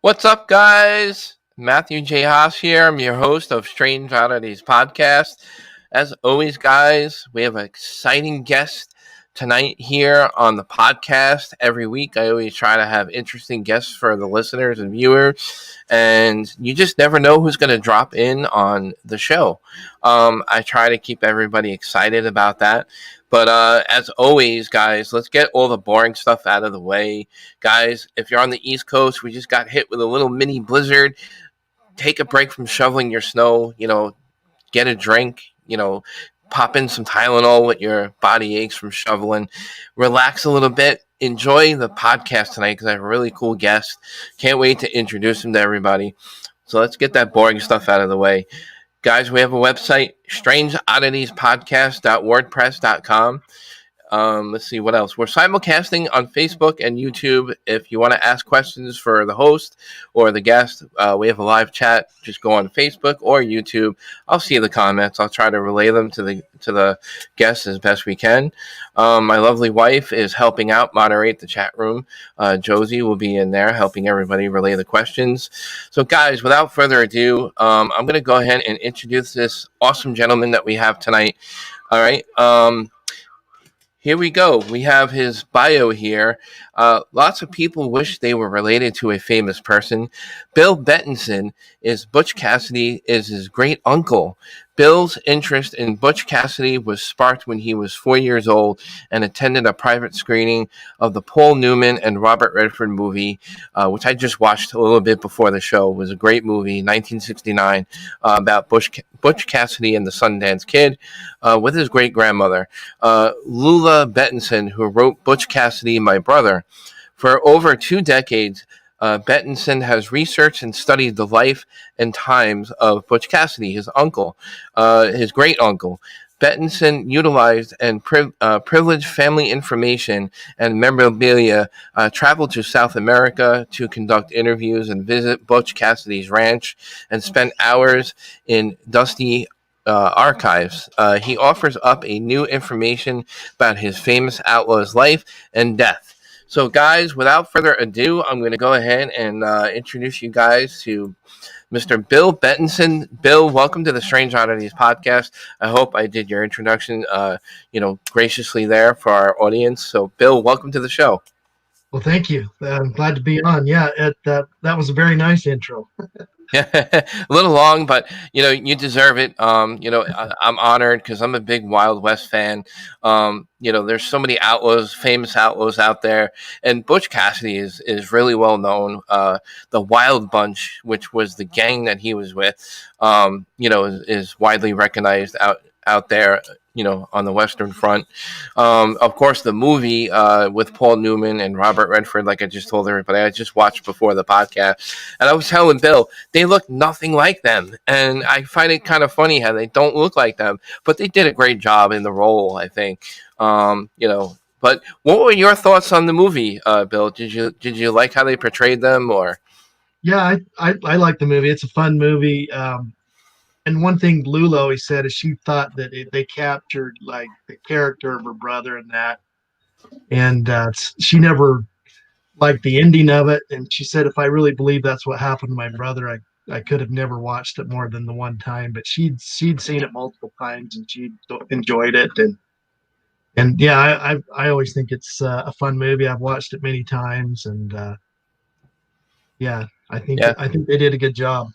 What's up, guys? Matthew J. Haas here. I'm your host of Strange Oddities podcast. As always, guys, we have an exciting guest tonight here on the podcast. Every week, I always try to have interesting guests for the listeners and viewers, and you just never know who's going to drop in on the show. I try to keep everybody excited about that. But as always, guys, let's get all the boring stuff out of the way. Guys, if you're on the East Coast, we just got hit with a little mini blizzard. Take a break from shoveling your snow. Get a drink. Pop in some Tylenol with your body aches from shoveling. Relax a little bit. Enjoy the podcast tonight because I have a really cool guest. Can't wait to introduce him to everybody. So let's get that boring stuff out of the way. Guys, we have a website, strangeodditiespodcast.wordpress.com. Let's see what else. We're simulcasting on Facebook and YouTube. If you want to ask questions for the host or the guest, we have a live chat. Just go on Facebook or YouTube. I'll see the comments. I'll try to relay them to the guests as best we can. My lovely wife is helping out moderate the chat room. Josie will be in there helping everybody relay the questions. So, guys, without further ado, I'm going to go ahead and introduce this awesome gentleman that we have tonight. All right. Here we go. We have his bio here. Lots of people wish they were related to a famous person. Bill Betenson is Butch Cassidy is his great uncle. Bill's interest in Butch Cassidy was sparked when he was 4 years old and attended a private screening of the Paul Newman and Robert Redford movie, which I just watched a little bit before the show. It was a great movie, 1969, about Butch Cassidy and the Sundance Kid with his great-grandmother, Lula Betenson, who wrote Butch Cassidy, My Brother. For over 2 decades, Betenson has researched and studied the life and times of Butch Cassidy, his uncle, his great uncle. Betenson utilized and privileged family information and memorabilia, traveled to South America to conduct interviews and visit Butch Cassidy's ranch, and spent hours in dusty archives. He offers up a new information about his famous outlaw's life and death. So, guys, without further ado, I'm going to go ahead and introduce you guys to Mr. Bill Betenson. Bill, welcome to the Strange Oddities podcast. I hope I did your introduction, graciously there for our audience. So, Bill, welcome to the show. Well, thank you. I'm glad to be on. Yeah, that was a very nice intro. Yeah, a little long, but you deserve it. I'm honored because I'm a big Wild West fan. There's so many outlaws, famous outlaws out there, and Butch Cassidy is really well known. The Wild Bunch, which was the gang that he was with, is widely recognized out there, on the Western Front. Of course, the movie with Paul Newman and Robert Redford, like I just told everybody, I just watched before the podcast. And I was telling Bill, they look nothing like them. And I find it kind of funny how they don't look like them. But they did a great job in the role, I think. But what were your thoughts on the movie, Bill? Did you like how they portrayed them? Or Yeah, I like the movie. It's a fun movie. And one thing Lula always said is she thought that they captured like the character of her brother in that, and she never liked the ending of it. And she said, if I really believe that's what happened to my brother, I could have never watched it more than the one time. But she'd seen it multiple times and she enjoyed it. And yeah, I always think it's a fun movie. I've watched it many times, and yeah, I think yeah. they did a good job.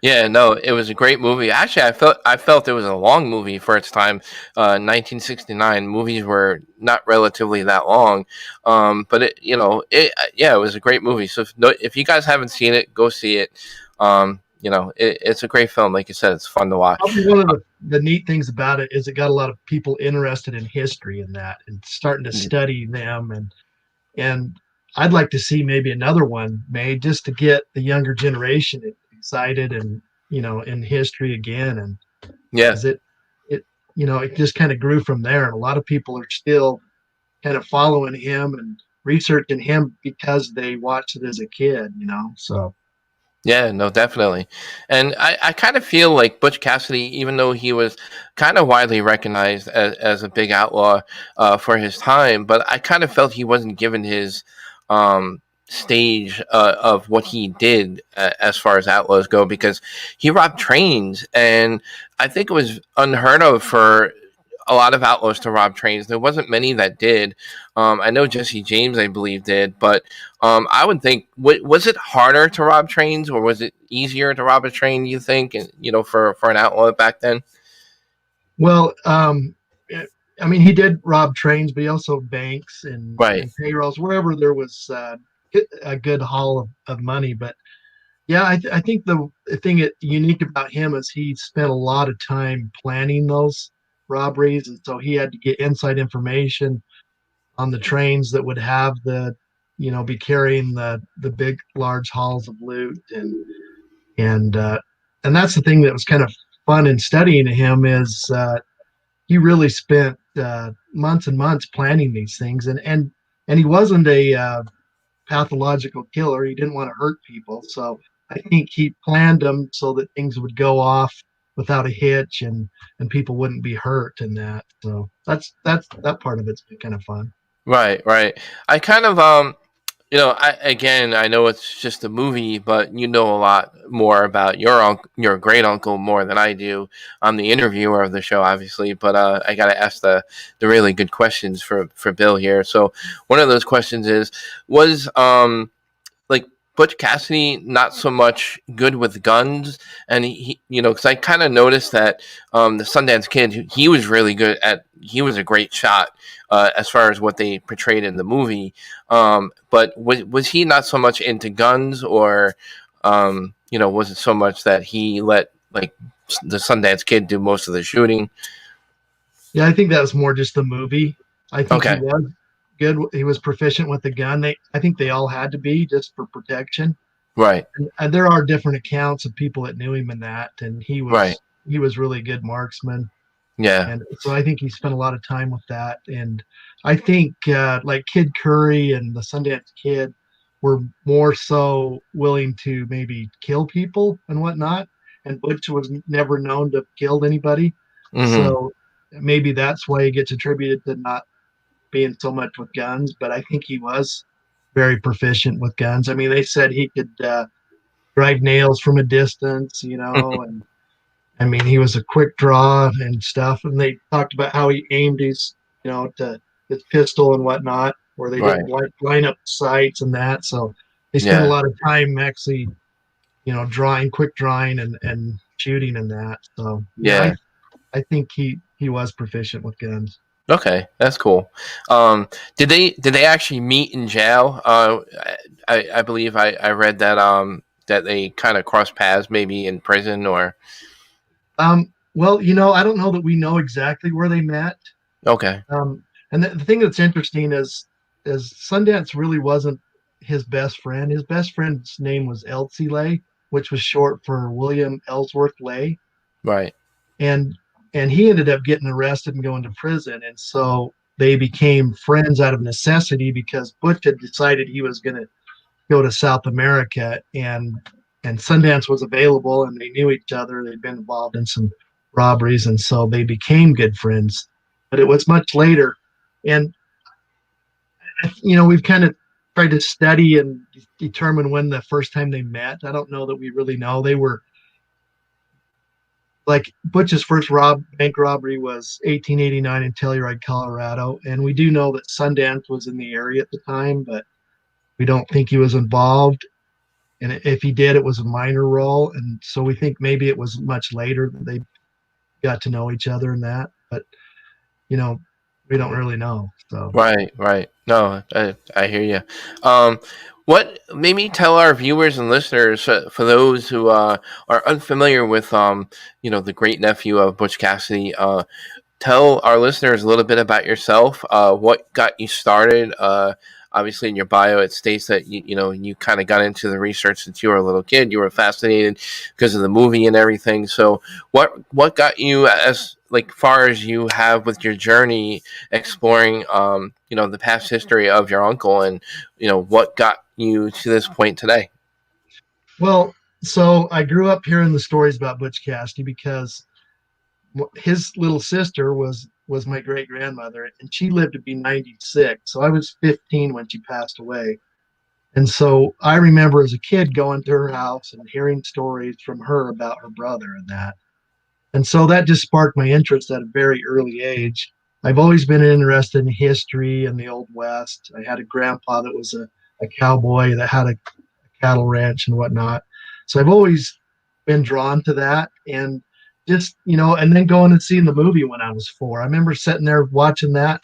Yeah, no, it was a great movie. Actually, I felt it was a long movie for its time. 1969 movies were not relatively that long, but it was a great movie. So if you guys haven't seen it, go see it. It's a great film. Like you said, it's fun to watch. Probably one of the neat things about it is it got a lot of people interested in history in that and starting to study them, and I'd like to see maybe another one made just to get the younger generation excited and in history again. And Yeah, it just kind of grew from there, and a lot of people are still kind of following him and researching him because they watched it as a kid. So yeah, no, definitely. And I kind of feel like Butch Cassidy, even though he was kind of widely recognized as a big outlaw for his time, but I kind of felt he wasn't given his stage of what he did as far as outlaws go, because he robbed trains, and I think it was unheard of for a lot of outlaws to rob trains. There wasn't many that did. I know Jesse James, I believe, did, but I would think, was it harder to rob trains, or was it easier to rob a train? You think, and for an outlaw back then? Well, I mean, he did rob trains, but he also banks Right, and payrolls wherever there was a good haul of money. But yeah, I think the thing unique about him is he spent a lot of time planning those robberies, and so he had to get inside information on the trains that would have be carrying the big large hauls of loot, and and that's the thing that was kind of fun in studying him is he really spent months and months planning these things, and he wasn't a pathological killer. He didn't want to hurt people, so I think he planned them so that things would go off without a hitch, and people wouldn't be hurt in that. So that's that part of it's been kind of fun. right, right. I kind of I know it's just a movie, but you know a lot more about your great uncle more than I do. I'm the interviewer of the show, obviously, but I got to ask the really good questions for Bill here. So one of those questions is, was like Butch Cassidy not so much good with guns, and because I kind of noticed that the Sundance Kid, he was really good at, he was a great shot as far as what they portrayed in the movie. But was he not so much into guns, or was it so much that he let like the Sundance Kid do most of the shooting? Yeah, I think that was more just the movie. I think he Okay, was good. He was proficient with the gun. I think they all had to be just for protection. right, And there are different accounts of people that knew him in that, and right, he was really good marksman. yeah, And so I think he spent a lot of time with that. And I think like Kid Curry and the Sundance Kid were more so willing to maybe kill people and whatnot. And Butch was never known to have killed anybody. hmm, So maybe that's why he gets attributed to not being so much with guns. But I think he was very proficient with guns. I mean, they said he could drive nails from a distance, and I mean, he was a quick draw and stuff. And they talked about how he aimed to his pistol and whatnot, where they right, didn't line up sights and that. So they spent a yeah, lot of time actually, quick drawing and shooting and that. So yeah, yeah. I think he was proficient with guns. Okay, that's cool. Um, did they actually meet in jail? I believe I read that that they kind of crossed paths maybe in prison or Well, I don't know that we know exactly where they met. okay, And the thing that's interesting is Sundance really wasn't his best friend. His best friend's name was Elsie Lay, which was short for William Ellsworth Lay, right. and and he ended up getting arrested and going to prison. And so they became friends out of necessity because Butch had decided he was going to go to South America, and Sundance was available, and they knew each other. They'd been involved in some robberies, and so they became good friends. But it was much later, and we've kind of tried to study and determine when the first time they met. I don't know that we really know. They were like Butch's first bank robbery was 1889 in Telluride, Colorado, and we do know that Sundance was in the area at the time, but we don't think he was involved. And if he did, it was a minor role, and so we think maybe it was much later that they got to know each other and that. But you know, we don't really know. So Right, right. No, I hear you. What maybe tell our viewers and listeners, for those who are unfamiliar with the great nephew of Butch Cassidy, tell our listeners a little bit about yourself. What got you started? Obviously, in your bio, it states that you kind of got into the research since you were a little kid. You were fascinated because of the movie and everything. So, what got you as like far as you have with your journey exploring, the past history of your uncle, and what got you to this point today? well, so I grew up hearing the stories about Butch Cassidy because his little sister was my great grandmother, and she lived to be 96. So I was 15 when she passed away, And so I remember as a kid going to her house and hearing stories from her about her brother and that. And so that just sparked my interest at a very early age. I've always been interested in history and the Old West. I had a grandpa that was a cowboy that had a cattle ranch and whatnot. So I've always been drawn to that. And just, and then going and seeing the movie when I was 4. I remember sitting there watching that,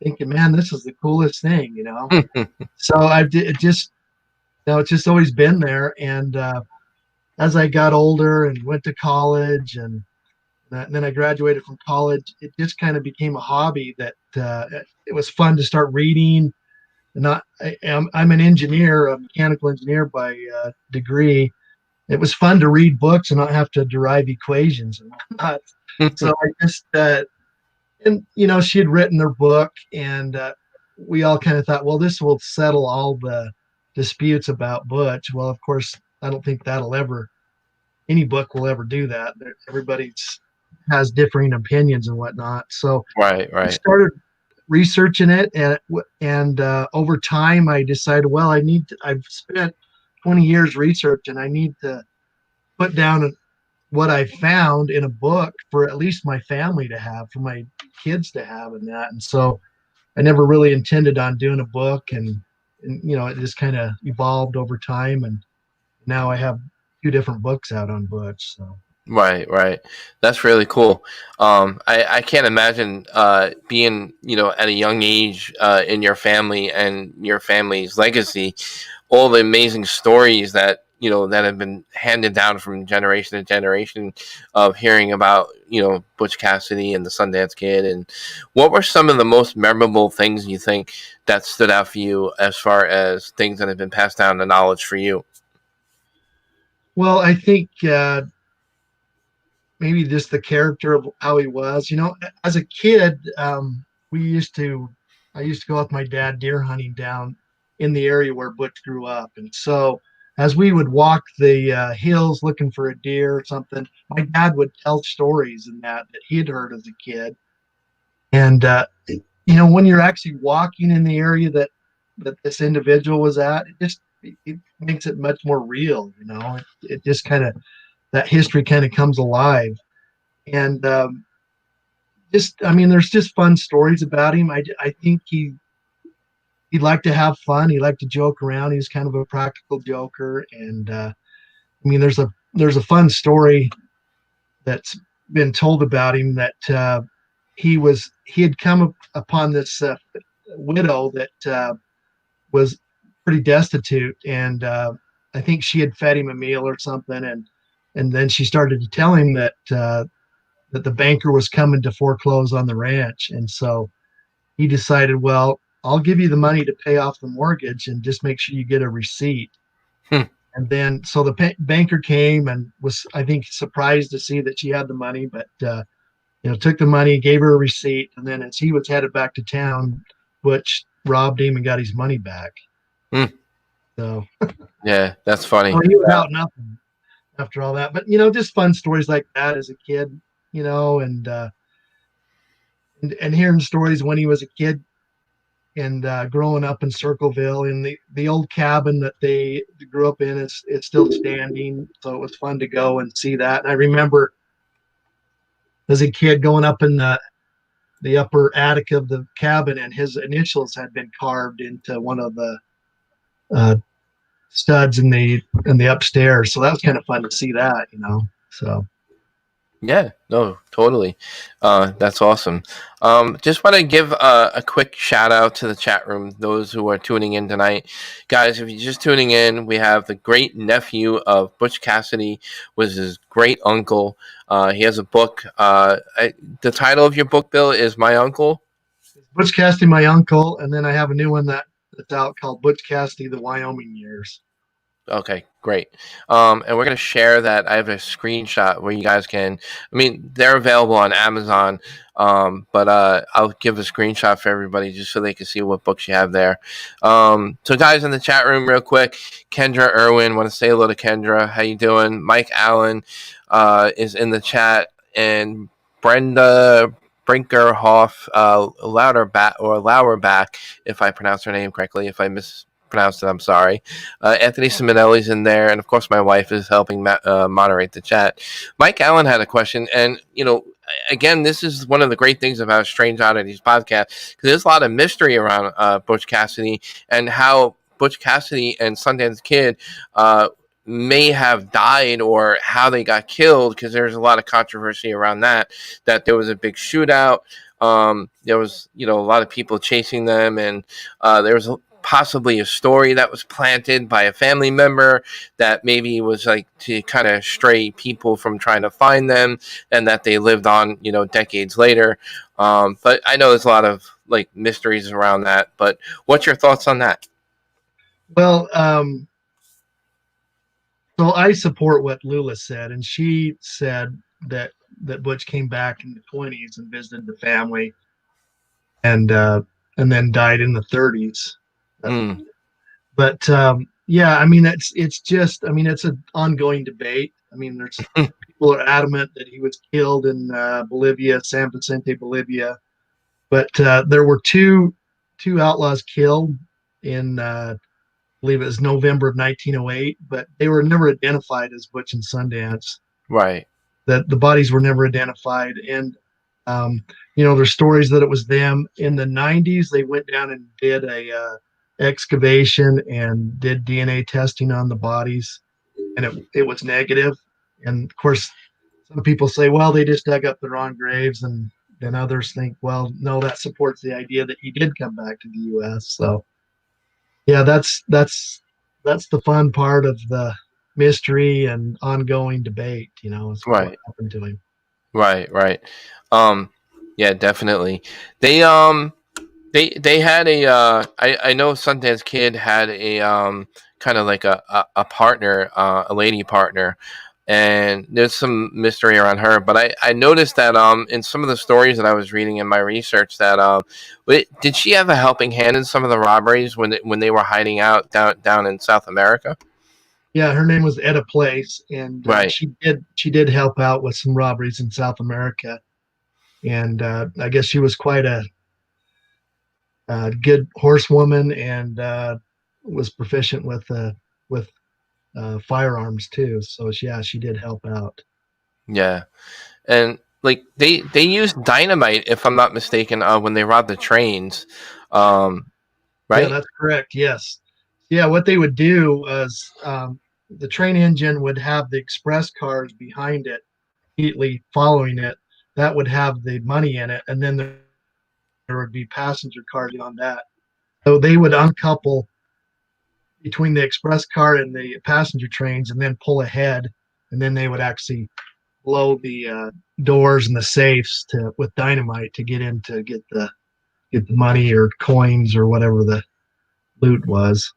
thinking, man, this is the coolest thing. So it just, it's just always been there. And as I got older and went to college and then I graduated from college, it just kind of became a hobby that it was fun to start reading. And I'm an engineer, a mechanical engineer by degree. It was fun to read books and not have to derive equations and whatnot. So I just, and she had written her book, and we all kind of thought, well, this will settle all the disputes about Butch. Well, of course, I don't think any book will ever do that. Everybody's has differing opinions and whatnot. So Right, I right. started researching it, and over time, I decided, well, I've spent 20 years research, and I need to put down what I found in a book for at least my family to have, for my kids to have, and that. And so I never really intended on doing a book, and it just kind of evolved over time, and now I have 2 different books out on Butch. So. Right, right. That's really cool. I can't imagine being, at a young age in your family and your family's legacy, all the amazing stories that, that have been handed down from generation to generation of hearing about, Butch Cassidy and the Sundance Kid. And what were some of the most memorable things you think that stood out for you as far as things that have been passed down the knowledge for you? Well, I think maybe just the character of how he was. As a kid, I used to go with my dad deer hunting down in the area where Butch grew up. And so as we would walk the hills looking for a deer or something, my dad would tell stories and that he'd heard as a kid. And, when you're actually walking in the area that this individual was at, it makes it much more real. It just kind of, that history kind of comes alive. And I mean, there's just fun stories about him. I think he liked to have fun. He liked to joke around. He was kind of a practical joker. And I mean, there's a fun story that's been told about him that he had come upon this widow that was pretty destitute, and I think she had fed him a meal or something, and then she started to tell him that the banker was coming to foreclose on the ranch. And so he decided, well, I'll give you the money to pay off the mortgage and just make sure you get a receipt. Hmm. And then, so the banker came and was, I think, surprised to see that she had the money, but, took the money, gave her a receipt. And then as he was headed back to town, Butch robbed him and got his money back. Hmm. So, Yeah, that's funny. oh, he was out nothing after all that. But, just fun stories like that as a kid, and hearing stories when he was a kid and growing up in Circleville, in the old cabin that they grew up in is it's still standing. So it was fun to go and see that. And I remember as a kid going up in the upper attic of the cabin, and his initials had been carved into one of the uh, studs in the upstairs. So that was kind of fun to see that. So. Yeah, no, totally. That's awesome. Just want to give a quick shout out to the chat room, those who are tuning in tonight. Guys, if you're just tuning in, we have the great nephew of Butch Cassidy, was his great uncle. He has a book. The title of your book, Bill, is My Uncle. Butch Cassidy, my uncle, and then I have a new one that's out called Butch Cassidy, the Wyoming Years. Okay, great. And we're going to share that. I have a screenshot where you guys can, I mean, they're available on Amazon, but I'll give a screenshot for everybody just so they can see what books you have there. So guys in the chat room real quick, Kendra Irwin, want to say hello to Kendra. How you doing? Mike Allen is in the chat, and Brenda Brinkerhoff, Lauerback, if I pronounce her name correctly. If I pronounced it. I'm sorry. Anthony Simonelli's in there, and of course, my wife is helping moderate the chat. Mike Allen had a question, and again, this is one of the great things about Strange Oddities podcast because there's a lot of mystery around Butch Cassidy and how Butch Cassidy and Sundance Kid may have died or how they got killed because there's a lot of controversy around that there was a big shootout. There was a lot of people chasing them, and there was possibly a story that was planted by a family member that maybe was like to kind of stray people from trying to find them, and that they lived on decades later. But I know there's a lot of like mysteries around that, but what's your thoughts on that? Well, so I support what Lula said, and she said that Butch came back in the 20s and visited the family, and and then died in the 30s. Mm. But yeah, I mean it's just it's an ongoing debate. I mean, there's people are adamant that he was killed in Bolivia, San Vicente, Bolivia, but there were two outlaws killed in I believe it was November of 1908, but they were never identified as Butch and Sundance. Right. That the bodies were never identified, and there's stories that it was them. In the 90s, they went down and did a excavation and did DNA testing on the bodies, and it was negative. And of course, some people say, well, they just dug up the wrong graves, and then others think, well, no, that supports the idea that he did come back to the U.S. So yeah, that's the fun part of the mystery and ongoing debate, is what Right. happened to him. Right. Right. Um, yeah, definitely. They had a I know Sundance Kid had a kind of like a partner, a lady partner, and there's some mystery around her. But I noticed that in some of the stories that I was reading in my research that did she have a helping hand in some of the robberies when they were hiding out down in South America? Yeah, her name was Etta Place, and Right. she did help out with some robberies in South America, and I guess she was quite a good horsewoman and was proficient with firearms too. So yeah, she did help out. Yeah. And like they used dynamite if I'm not mistaken when they robbed the trains, Yeah, right? that's correct. Yes. Yeah, what they would do was the train engine would have the express cars behind it, immediately following it. That would have the money in it, and then there would be passenger cars on that. So they would uncouple between the express car and the passenger trains, and then pull ahead, and then they would actually blow the doors and the safes to with dynamite to get in to get the money or coins or whatever the loot was.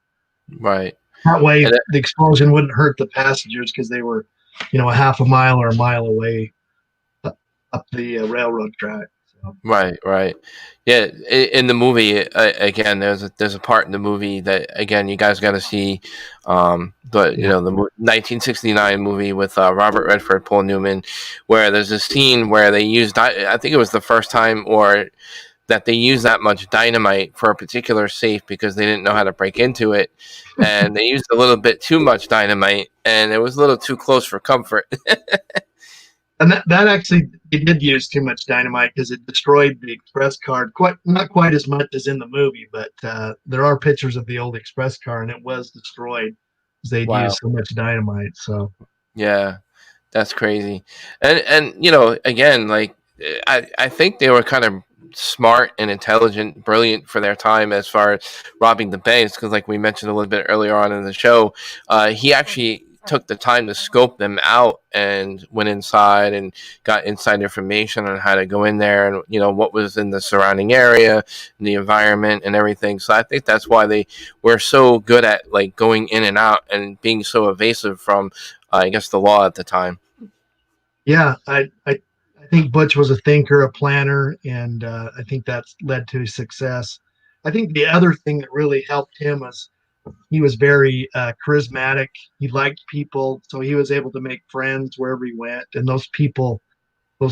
Right. That way, And the explosion wouldn't hurt the passengers because they were, a half a mile or a mile away up the railroad track. So, right, right. Yeah, in the movie again, there's a part in the movie that again you guys got to see, but yeah. the 1969 movie with Robert Redford, Paul Newman, where there's a scene where they used I think it was the first time or that they used that much dynamite for a particular safe because they didn't know how to break into it, and they used a little bit too much dynamite, and it was a little too close for comfort. And that actually, it did use too much dynamite because it destroyed the express card. Quite not quite as much as in the movie, but there are pictures of the old express car, and it was destroyed because they'd Wow. used so much dynamite. So Yeah. That's crazy. And again, like I think they were kind of smart and intelligent, brilliant for their time as far as robbing the banks. Because, like we mentioned a little bit earlier on in the show, he actually took the time to scope them out and went inside and got inside information on how to go in there and what was in the surrounding area and the environment and everything. So I think that's why they were so good at like going in and out and being so evasive from I guess the law at the time. yeah, I think Butch was a thinker, a planner, and I think that's led to his success. I think the other thing that really helped him was he was very charismatic. He liked people, so he was able to make friends wherever he went, and those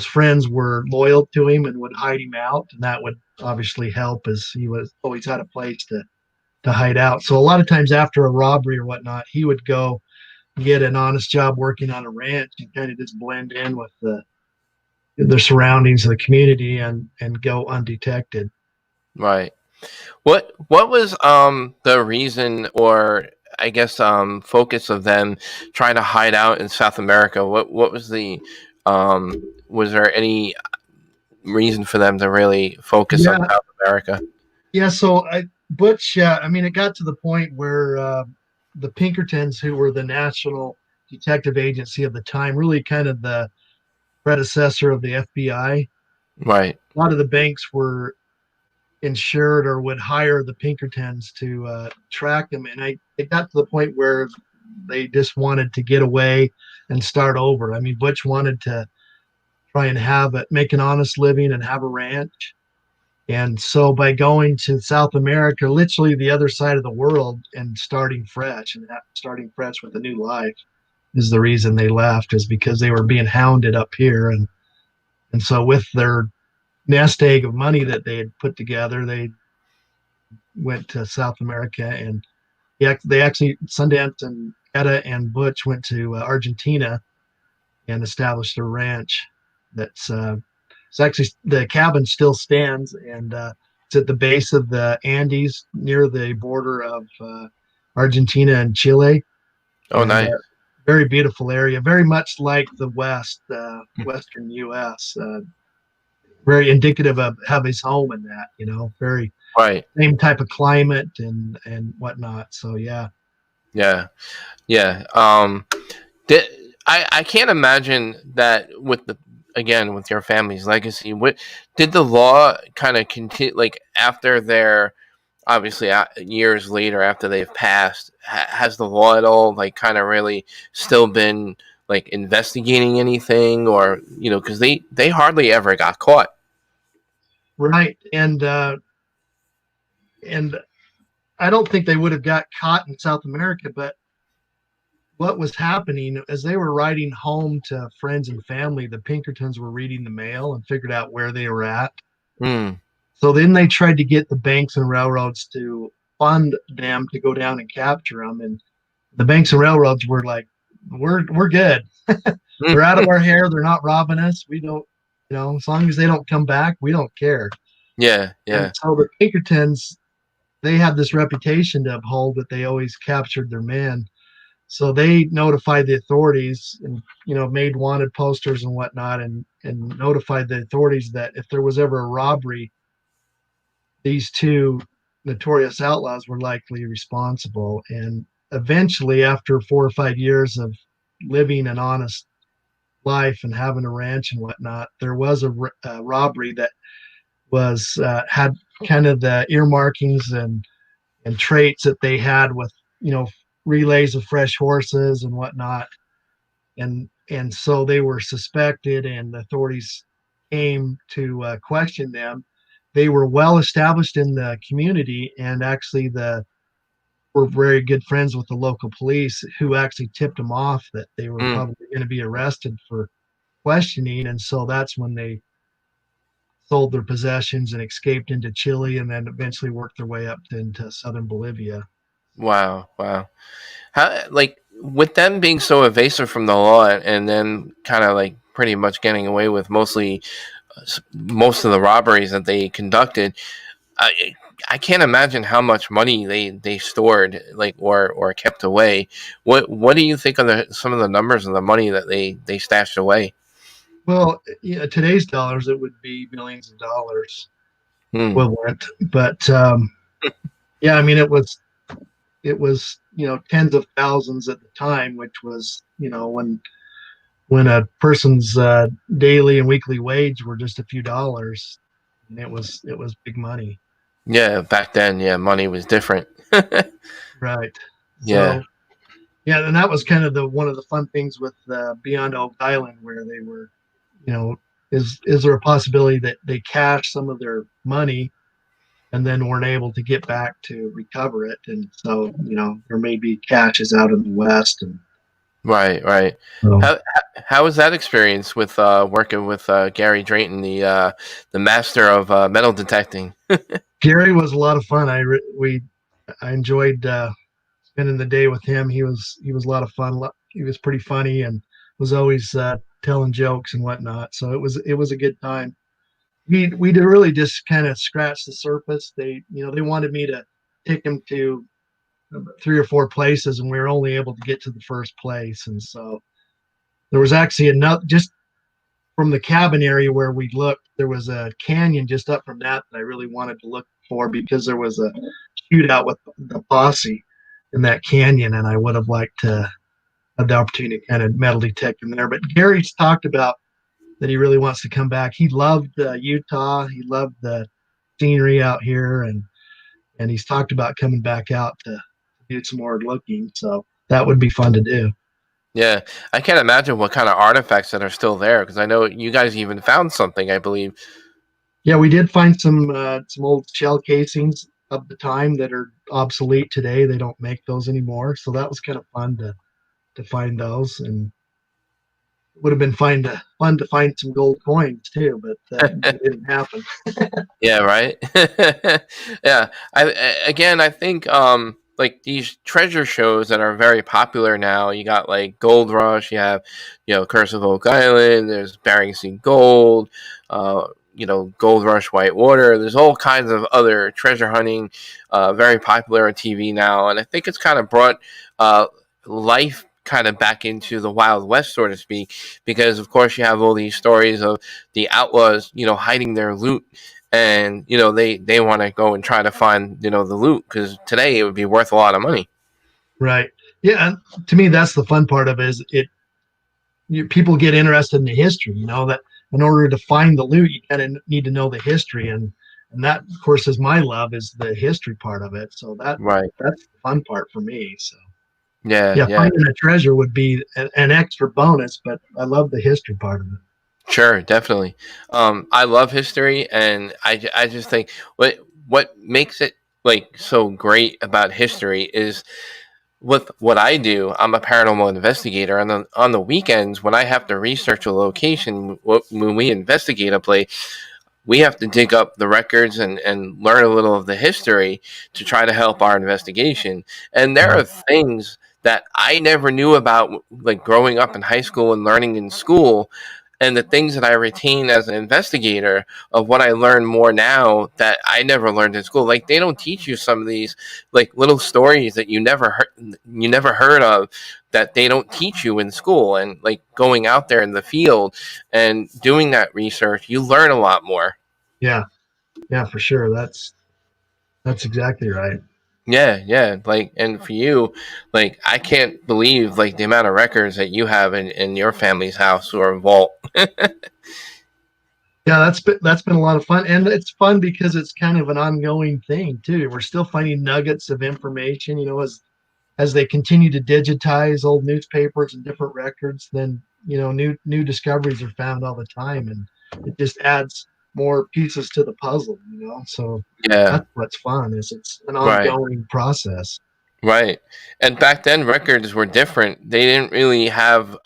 friends were loyal to him and would hide him out, and that would obviously help as he was always had a place to to hide out. So a lot of times after a robbery or whatnot, he would go get an honest job working on a ranch and kind of just blend in with the surroundings of the community and go undetected. Right. What was the reason, or I guess focus of them trying to hide out in South America? What was the was there any reason for them to really focus on Yeah, South America? yeah. So Butch, I mean, it got to the point where the Pinkertons, who were the national detective agency of the time, really kind of the predecessor of the FBI. A Right. lot of the banks were insured or would hire the Pinkertons to track them, and it got to the point where they just wanted to get away and start over. I mean, Butch wanted to try and make an honest living and have a ranch. And so by going to South America, literally the other side of the world, and starting fresh with a new life is the reason they left, is because they were being hounded up here. And so with their nest egg of money that they had put together, they went to South America. And they actually, Sundance and Etta and Butch went to Argentina and established a ranch that's it's actually, the cabin still stands, and it's at the base of the Andes near the border of Argentina and Chile, Oh, and nice. very beautiful area, very much like the Western U.S. Very indicative of his home in that, very Right. same type of climate and whatnot. So yeah. Yeah. Yeah. Did, I can't imagine that with the again with your family's legacy. What did the law kind of continue like after their obviously years later after they've passed? Has the law at all like kind of really still been like investigating anything, or because they hardly ever got caught. Right. And I don't think they would have got caught in South America, but what was happening as they were riding home to friends and family, the Pinkertons were reading the mail and figured out where they were at. Mm, So then they tried to get the banks and railroads to fund them to go down and capture them. And the banks and railroads were like, we're good. They're out of mm, our hair. They're not robbing us. We don't, as long as they don't come back, we don't care. yeah, And yeah, so the Pinkertons, they had this reputation to uphold that they always captured their men. So they notified the authorities and made wanted posters and whatnot, and notified the authorities that if there was ever a robbery, these two notorious outlaws were likely responsible. And eventually, after 4 or 5 years of living an honest life and having a ranch and whatnot, there was a robbery that was had kind of the earmarkings and traits that they had with relays of fresh horses and whatnot. And so they were suspected, and the authorities came to question them. They were well established in the community, and actually the were very good friends with the local police, who actually tipped them off that they were mm, probably going to be arrested for questioning. And so that's when they sold their possessions and escaped into Chile, and then eventually worked their way up into southern Bolivia. wow, wow. How like with them being so evasive from the law and then kind of like pretty much getting away with most of the robberies that they conducted. I can't imagine how much money they stored like or kept away. What do you think of some of the numbers of the money that they stashed away? Well, today's dollars, it would be millions of dollars Hmm. equivalent. But yeah, I mean, it was tens of thousands at the time, which was when a person's daily and weekly wage were just a few dollars, and it was big money. Yeah, back then, yeah, money was different. Right. Yeah, So yeah, and that was kind of the one of the fun things with Beyond Oak Island, where they were, you know, is there a possibility that they cash some of their money and then weren't able to get back to recover it? And so there may be caches out in the West, and right, right. so How was that experience with working with Gary Drayton, the master of metal detecting? Gary was a lot of fun. I enjoyed spending the day with him. He was a lot of fun. He was pretty funny and was always telling jokes and whatnot. So it was a good time. We did really just kind of scratch the surface. They wanted me to take him to three or four places, and we were only able to get to the first place. And so there was actually enough just from the cabin area where we looked. There was a canyon just up from that I really wanted to look for because there was a shootout with the posse in that canyon, and I would have liked to have the opportunity to kind of metal detect him there. But Gary's talked about that he really wants to come back. He loved Utah. He loved the scenery out here, and he's talked about coming back out to do some more looking. So that would be fun to do. Yeah, I can't imagine what kind of artifacts that are still there because I know you guys even found something, I believe. Yeah, we did find some old shell casings of the time that are obsolete today. They don't make those anymore. So that was kind of fun to find those, and it would have been fun to find some gold coins too, but it didn't happen. Yeah, right. Yeah, again, I think like these treasure shows that are very popular now. You got like Gold Rush. You have Curse of Oak Island. There's Bering Sea Gold. Uh, Gold Rush Whitewater. There's all kinds of other treasure hunting, very popular on TV now, and I think it's kind of brought life kind of back into the Wild West, so to speak, because of course you have all these stories of the outlaws, hiding their loot, and they want to go and try to find the loot because today it would be worth a lot of money. Right. Yeah. And to me, that's the fun part of it is people get interested in the history, that in order to find the loot, you kind of need to know the history. And that of course is my love is the history part of it. So Right. that's the fun part for me. So Yeah. yeah, Yeah. finding a treasure would be an extra bonus, but I love the history part of it. Sure. Definitely. I love history, and I just think what makes it like so great about history is with what I do. I'm a paranormal investigator, and on the weekends when I have to research a location, when we investigate a place, we have to dig up the records and learn a little of the history to try to help our investigation. And there Right. are things that I never knew about, like growing up in high school and learning in school, and the things that I retain as an investigator of what I learn more now that I never learned in school. Like they don't teach you some of these like little stories that you never heard of, that they don't teach you in school, and like going out there in the field and doing that research, you learn a lot more. Yeah. Yeah, for sure. That's exactly right. Yeah, yeah. Like, and for you, like, I can't believe like the amount of records that you have in your family's house or vault. Yeah, that's been a lot of fun, and it's fun because it's kind of an ongoing thing too. We're still finding nuggets of information, as they continue to digitize old newspapers and different records. Then new discoveries are found all the time, and it just adds more pieces to the puzzle. So Yeah, that's what's fun is it's an right. ongoing process. Right. And back then records were different. They didn't really have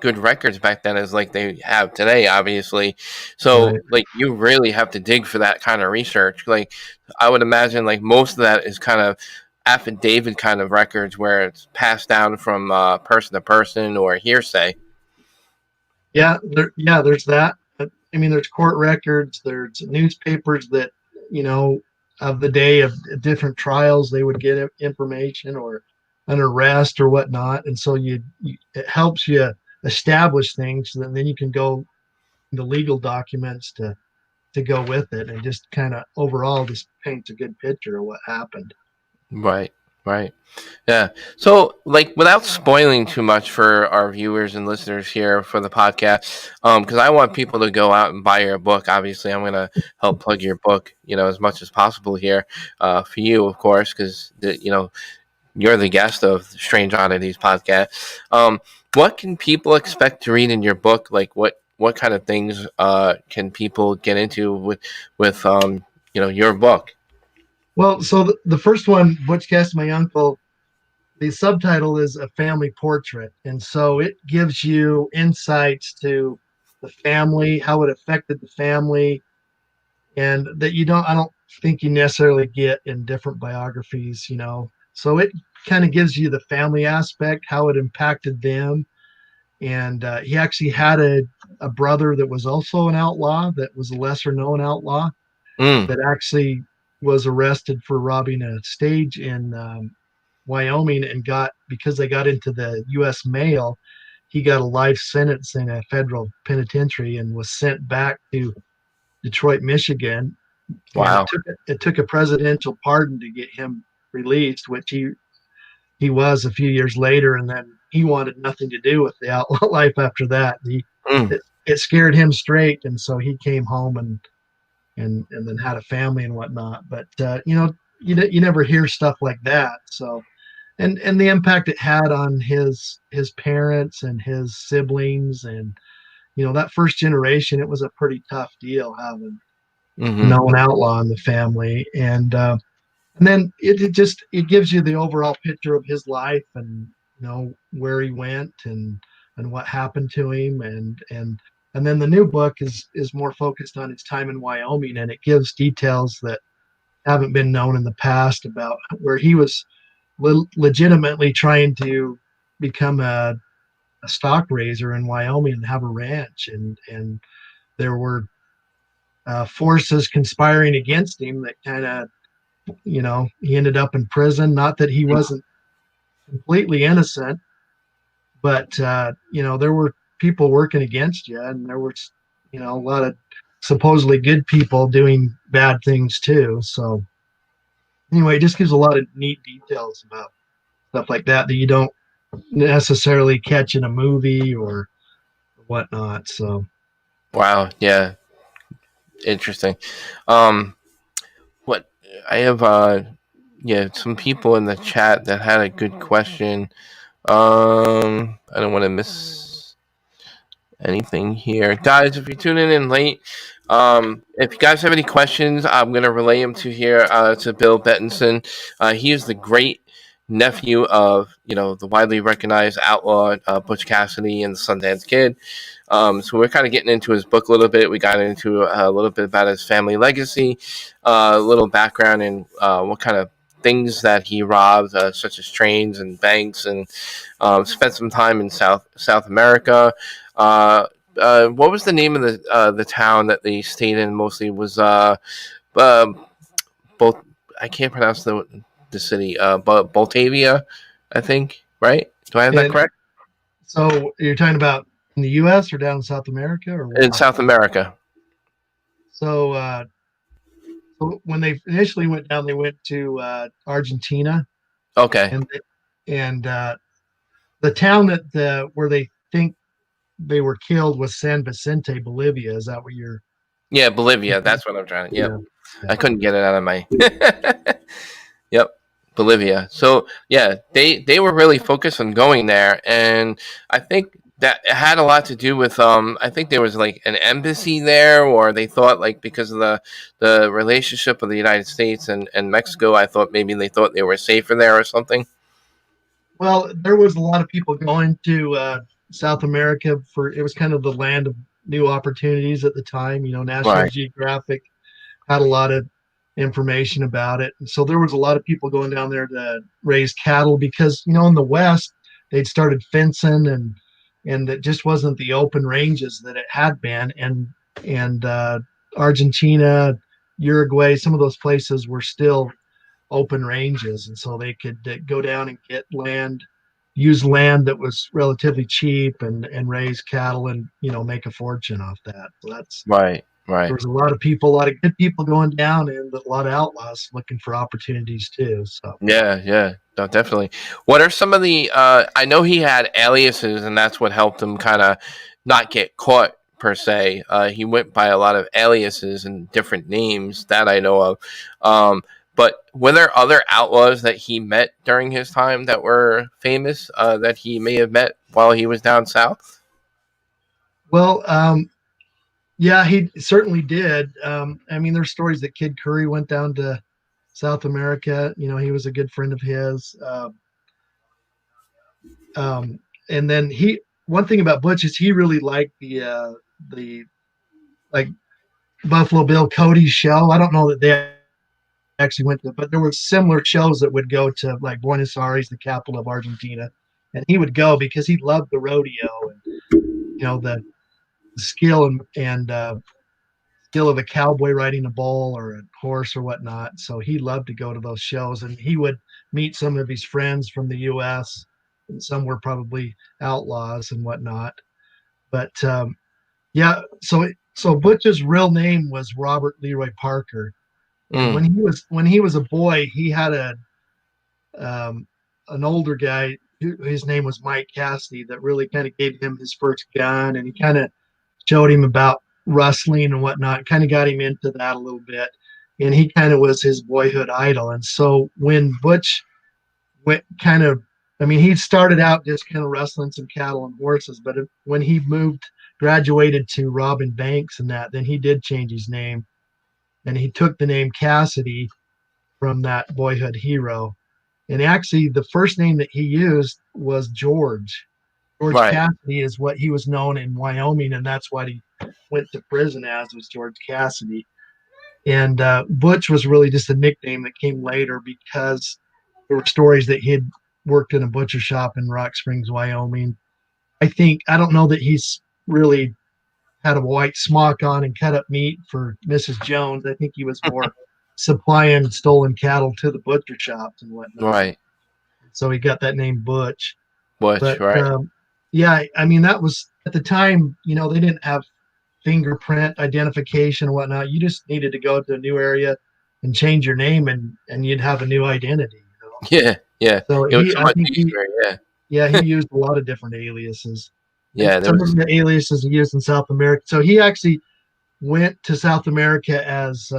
good records back then as like they have today, obviously. So Right. like you really have to dig for that kind of research. Like I would imagine like most of that is kind of affidavit kind of records where it's passed down from person to person or hearsay. Yeah, there's that. I mean, there's court records, there's newspapers that, you know, of the day of different trials, they would get information or an arrest or whatnot. And so it helps you establish things. And then you can go into legal documents to go with it and just kind of overall just paints a good picture of what happened. Right. Right. Yeah. So, like, without spoiling too much for our viewers and listeners here for the podcast, because I want people to go out and buy your book. Obviously, I'm going to help plug your book, as much as possible here, for you, of course, because you're the guest of Strange Oddities podcast. What can people expect to read in your book? Like, what kind of things can people get into with your book? Well, so the first one, Butch Cassidy, my uncle, the subtitle is a family portrait, and so it gives you insights to the family, how it affected the family, and that you don't. I don't. think you necessarily get in different biographies, you know. So it kind of gives you the family aspect, how it impacted them. And he actually had a brother that was also an outlaw, that was a lesser known outlaw, Mm. that actually was arrested for robbing a stage in Wyoming, and got, because they got into the U.S. mail, he got a life sentence in a federal penitentiary and was sent back to Detroit, Michigan. And Wow. it took a presidential pardon to get him released, which he was a few years later, and then he wanted nothing to do with the outlaw life after that. Mm. It scared him straight, and so he came home and then had a family and whatnot. But you know, you never hear stuff like that. So and the impact it had on his parents and his siblings, and you know, that first generation, it was a pretty tough deal having a Mm-hmm. known outlaw in the family. And then it just it gives you the overall picture of his life, and you know, where he went and what happened to him. And then the new book is more focused on his time in Wyoming, and it gives details that haven't been known in the past about where he was legitimately trying to become a stock raiser in Wyoming and have a ranch. And there were forces conspiring against him that kind of, you know, he ended up in prison. Not that he wasn't completely innocent, but you know, there were people working against you, and there was, you know, a lot of supposedly good people doing bad things too. So anyway, it just gives a lot of neat details about stuff like that that you don't necessarily catch in a movie or whatnot. So Wow. Yeah. Interesting. Um, what I have, yeah, some people in the chat that had a good question. I don't want to miss anything here, guys. If you're tuning in late, if you guys have any questions, I'm gonna relay them to here to Bill Betenson. He is the great nephew of, you know, the widely recognized outlaw Butch Cassidy and the Sundance Kid. So we're kind of getting into his book a little bit. We got into a little bit about his family legacy, a little background in what kind of things that he robbed, such as trains and banks, and spent some time in South America. What was the name of the town that they stayed in? Mostly was uh, both. I can't pronounce the city. But Baltavia, I think. Right? Do I have that and correct? so you're talking about in the U.S. or down in South America or In where? South America. So, so when they initially went down, they went to Argentina, Okay. and the town that where they think they were killed was San Vicente, Bolivia. Is that what you're Yeah, Bolivia. thinking? That's what I'm trying to. Yep. Yeah. Yeah. I couldn't get it out of my. Yep. Bolivia. So yeah, they were really focused on going there, and I think that it had a lot to do with I think there was like an embassy there, or they thought like because of the relationship of the United States and Mexico, I thought maybe they thought they were safer there or something. Well, there was a lot of people going to South America for it was kind of the land of new opportunities at the time. You know, National Right. Geographic had a lot of information about it. And so there was a lot of people going down there to raise cattle because, you know, in the West, they'd started fencing and it just wasn't the open ranges that it had been. And Argentina, Uruguay, some of those places were still open ranges. And so they could go down and get land, use land that was relatively cheap and raise cattle and, you know, make a fortune off that. So that's, Right. there Right. was a lot of people, a lot of good people going down, and a lot of outlaws looking for opportunities too. So, Yeah, yeah, no, definitely. What are some of the? I know he had aliases, and that's what helped him kind of not get caught per se. He went by a lot of aliases and different names that I know of. But were there other outlaws that he met during his time that were famous that he may have met while he was down south? well, yeah, he certainly did. I mean, there's stories that Kid Curry went down to South America. You know, he was a good friend of his. Um, and then one thing about Butch is he really liked the like Buffalo Bill Cody's show. I don't know that they actually went to, but there were similar shows that would go to like Buenos Aires, the capital of Argentina, and he would go because he loved the rodeo and the skill and skill of a cowboy riding a bull or a horse or whatnot. So he loved to go to those shows, and he would meet some of his friends from the U.S. and some were probably outlaws and whatnot. But yeah, so Butch's real name was Robert Leroy Parker, and Mm. when he was a boy, he had um, an older guy. His name was Mike Cassidy that really kind of gave him his first gun, and he kind of showed him about wrestling and whatnot, kind of got him into that a little bit. And he kind of was his boyhood idol. And so when Butch went kind of, I mean, he started out just kind of wrestling some cattle and horses, but when he graduated to robbing banks and that, then he did change his name and he took the name Cassidy from that boyhood hero. And actually, the first name that he used was George. George Right. Cassidy is what he was known in Wyoming, and that's what he went to prison as was George Cassidy. And Butch was really just a nickname that came later because there were stories that he had worked in a butcher shop in Rock Springs, Wyoming. I don't know that he's really had a white smock on and cut up meat for Mrs. Jones. I think he was more supplying stolen cattle to the butcher shops and whatnot. Right. So he got that name Butch. Butch. But Right. yeah, I mean, that was at the time, they didn't have fingerprint identification and whatnot. You just needed to go to a new area and change your name and you'd have a new identity. Yeah. Yeah. So It was so I much think easier. Yeah. yeah, he used a lot of different aliases. And Yeah. There some of was. the aliases he used in South America. So he actually went to South America as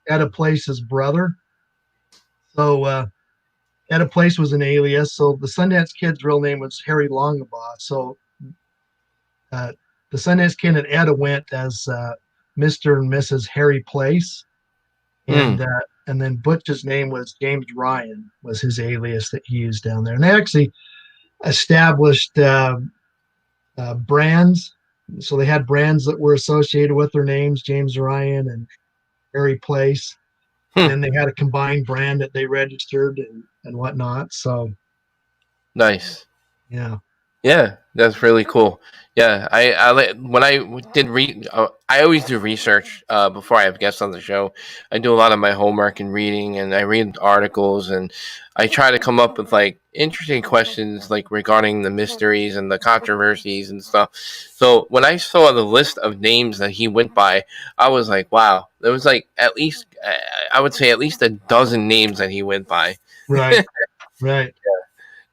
at a place's brother. So at a place was an alias. So the Sundance Kid's real name was Harry Longabaugh. So uh, the Sundance Kid and Etta went as Mr. and Mrs. Harry Place, Mm. and then Butch's name was James Ryan was his alias that he used down there. And they actually established brands. So they had brands that were associated with their names, James Ryan and Harry Place. And Hmm. then they had a combined brand that they registered and whatnot. So Nice. yeah. Yeah, that's really cool. Yeah, when I did I always do research before I have guests on the show. I do a lot of my homework and reading, and I read articles, and I try to come up with like interesting questions, like regarding the mysteries and the controversies and stuff. So when I saw the list of names that he went by, I was like, wow, there was like at least I would say at least a dozen names that he went by. Right. Right.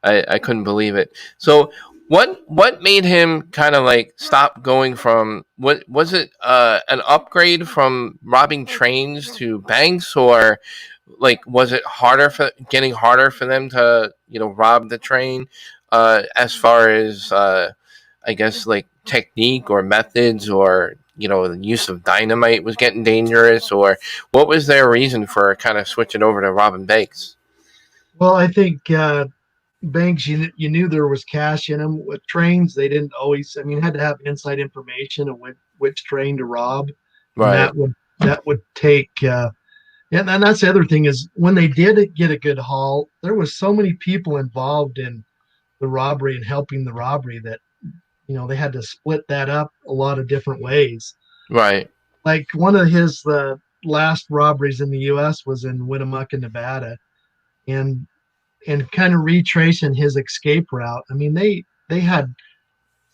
I couldn't believe it. So what made him kind of like stop going from what was it an upgrade from robbing trains to banks, or like was it harder for them to rob the train as far as I guess like technique or methods, or the use of dynamite was getting dangerous, or what was their reason for kind of switching over to robbing banks? Well, I think banks, you knew there was cash in them. With trains, they didn't always. I mean, you had to have inside information of which train to rob, and Right, that would take. Yeah, and that's the other thing is when they did get a good haul, there was so many people involved in the robbery and helping the robbery that they had to split that up a lot of different ways. right. Like one of his last robberies in the U.S. was in Winnemucca, Nevada, and kind of retracing his escape route. I mean, they had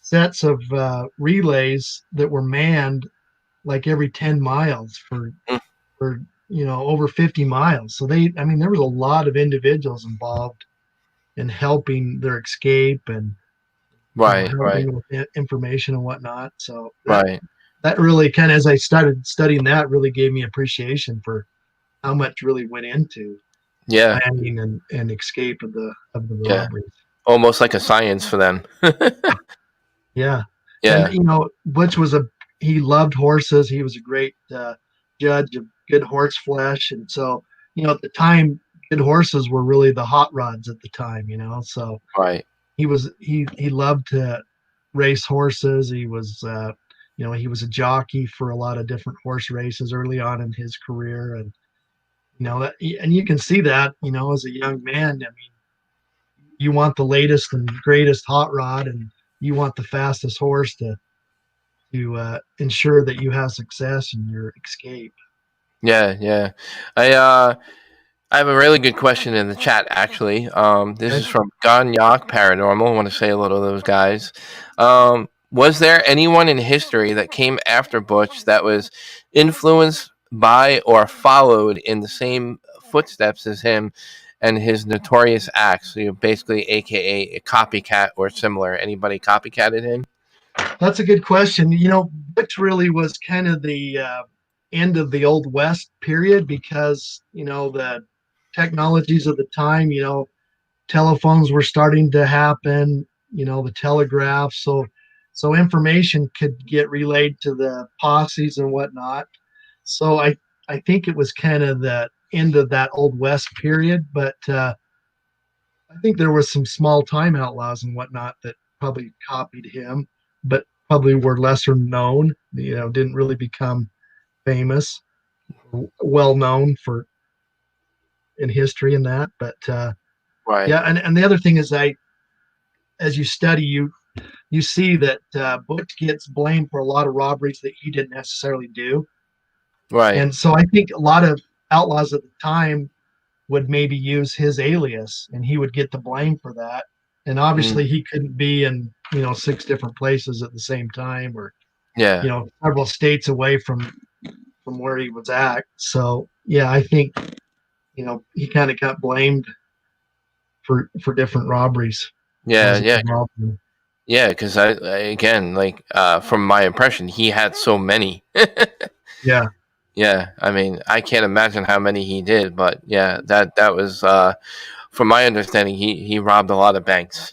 sets of relays that were manned like every 10 miles for over 50 miles. So I mean, there was a lot of individuals involved in helping their escape and Right, right, helping with information and whatnot. So right. that really kind of, as I started studying that, really gave me appreciation for how much really went into Yeah, planning and escape of the yeah. robberies. Almost like a science for them. Yeah. And Yeah, Butch he loved horses. He was a great judge of good horse flesh. And so, at the time, good horses were really the hot rods at the time. So right, he loved to race horses. He was a jockey for a lot of different horse races early on in his career. And And you can see that, as a young man. I mean, you want the latest and greatest hot rod, and you want the fastest horse to ensure that you have success in your escape. Yeah, yeah. I I have a really good question in the chat, actually. This is Okay? from Gonyak Paranormal. I want to say hello to those guys. Was there anyone in history that came after Butch that was influenced by or followed in the same footsteps as him and his notorious acts? Basically, AKA a copycat or similar. Anybody copycatted him? That's a good question. Butch really was kind of the end of the old west period, because the technologies of the time, telephones were starting to happen, the telegraph, so information could get relayed to the posses and whatnot. So I think it was kind of the end of that old west period. But I think there was some small time outlaws and whatnot that probably copied him, but probably were lesser known, didn't really become famous, well known for in history and that. But Right, yeah, and the other thing is, as you study, you see that Butch gets blamed for a lot of robberies that he didn't necessarily do. right, And so I think a lot of outlaws at the time would maybe use his alias, and he would get the blame for that. And mm, obviously he couldn't be in, six different places at the same time, or, yeah, several states away from where he was at. So yeah, I think, he kind of got blamed for different robberies yeah, as he yeah. involved in. Yeah, because I again, like from my impression, he had so many. Yeah. Yeah, I mean, I can't imagine how many he did, but yeah, that was from my understanding, he robbed a lot of banks.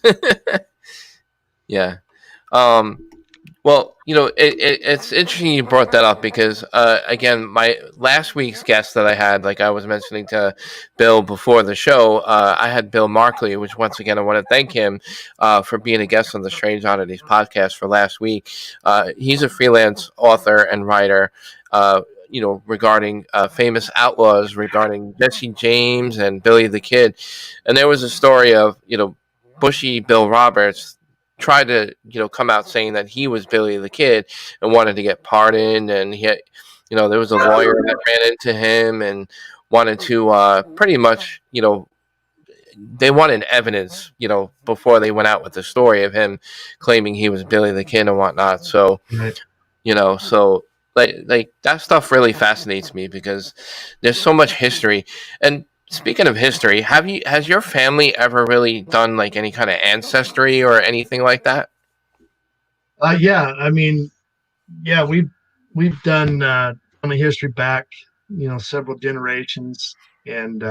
Yeah. Um, well, it's interesting you brought that up because, again, my last week's guest that I had, like I was mentioning to Bill before the show, I had Bill Markley, which once again I want to thank him for being a guest on the Strange Oddities podcast for last week. He's a freelance author and writer. Regarding famous outlaws, regarding Jesse James and Billy the Kid, and there was a story of Bushy Bill Roberts tried to come out saying that he was Billy the Kid and wanted to get pardoned, and he had, there was a lawyer that ran into him and wanted to pretty much they wanted evidence before they went out with the story of him claiming he was Billy the Kid and whatnot. So Right. so like that stuff really fascinates me because there's so much history. And speaking of history, has your family ever really done like any kind of ancestry or anything like that? Yeah, I mean, yeah, we've done family history back, several generations, and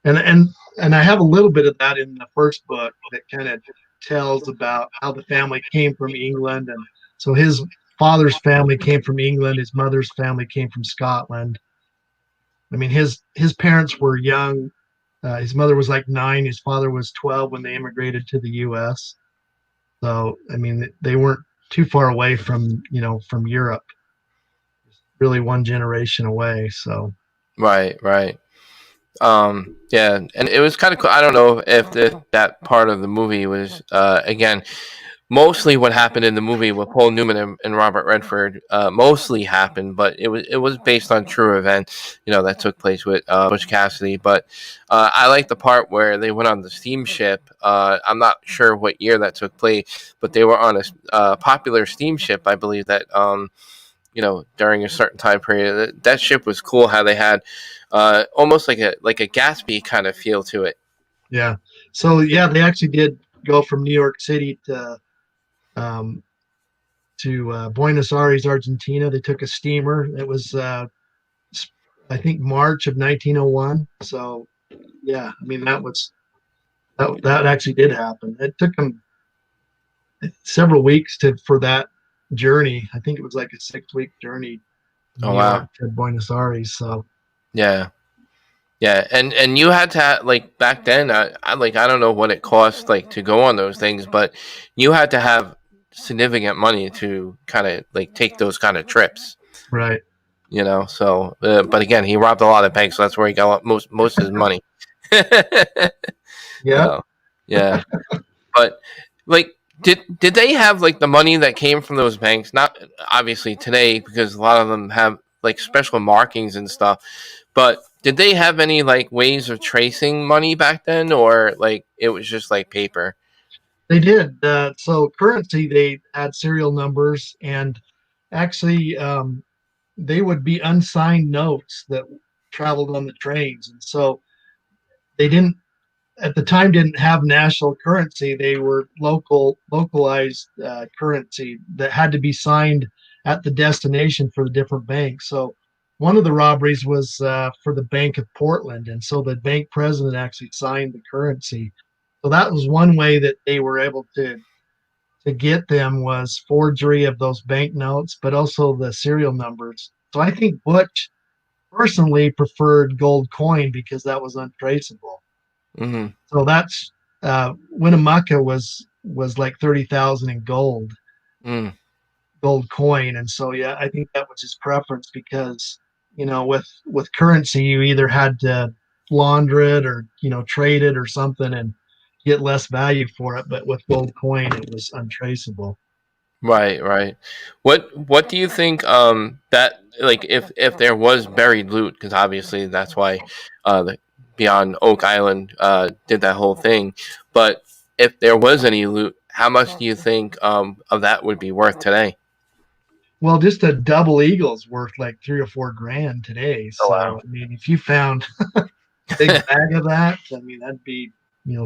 and I have a little bit of that in the first book that kind of tells about how the family came from England. And so his father's family came from England, his mother's family came from Scotland. I mean, his parents were young. His mother was like 9, his father was 12 when they immigrated to the U.S. So I mean, they weren't too far away from Europe, really one generation away. So Right, right. Yeah, and it was kind of cool. I don't know if that part of the movie was again mostly what happened in the movie with Paul Newman and Robert Redford. Mostly happened, but it was based on true event. That took place with Butch Cassidy. But I like the part where they went on the steamship. I'm not sure what year that took place, but they were on a popular steamship, I believe that. During a certain time period. That ship was cool. How they had almost like a Gatsby kind of feel to it. yeah, so yeah, they actually did go from New York City um, to Buenos Aires, Argentina. They took a steamer. It was, I think, March of 1901. So, yeah, I mean, that actually did happen. It took them several weeks for that journey. I think it was like a 6-week journey, Oh New wow, York to Buenos Aires. So, yeah, yeah, and you had to like back then. I don't know what it cost like to go on those things, but you had to have significant money to kind of like take those kind of trips. right. So, but again, he robbed a lot of banks, so that's where he got most of his money. Yeah, So, yeah, but like, did they have like the money that came from those banks? Not obviously today because a lot of them have like special markings and stuff. But did they have any like ways of tracing money back then, or like it was just like paper? they did. So currency, they had serial numbers, and actually, they would be unsigned notes that traveled on the trains. And so they didn't at the time didn't have national currency. They were localized currency that had to be signed at the destination for the different banks. So one of the robberies was for the Bank of Portland, and so the bank president actually signed the currency. So that was one way that they were able to get them, was forgery of those banknotes, but also the serial numbers. So I think Butch personally preferred gold coin because that was untraceable. Mm-hmm. So that's Winnemucca was like 30,000 in Mm. gold coin, and so yeah, I think that was his preference because with currency you either had to launder it or trade it or something and get less value for it, but with gold coin it was untraceable. Right, right. What do you think? That like if there was buried loot, because obviously that's why, Beyond Oak Island did that whole thing. But if there was any loot, how much do you think of that would be worth today? Well, just a double eagle's worth like 3 or 4 grand today. Oh wow. So I mean, if you found a big bag of that, I mean that'd be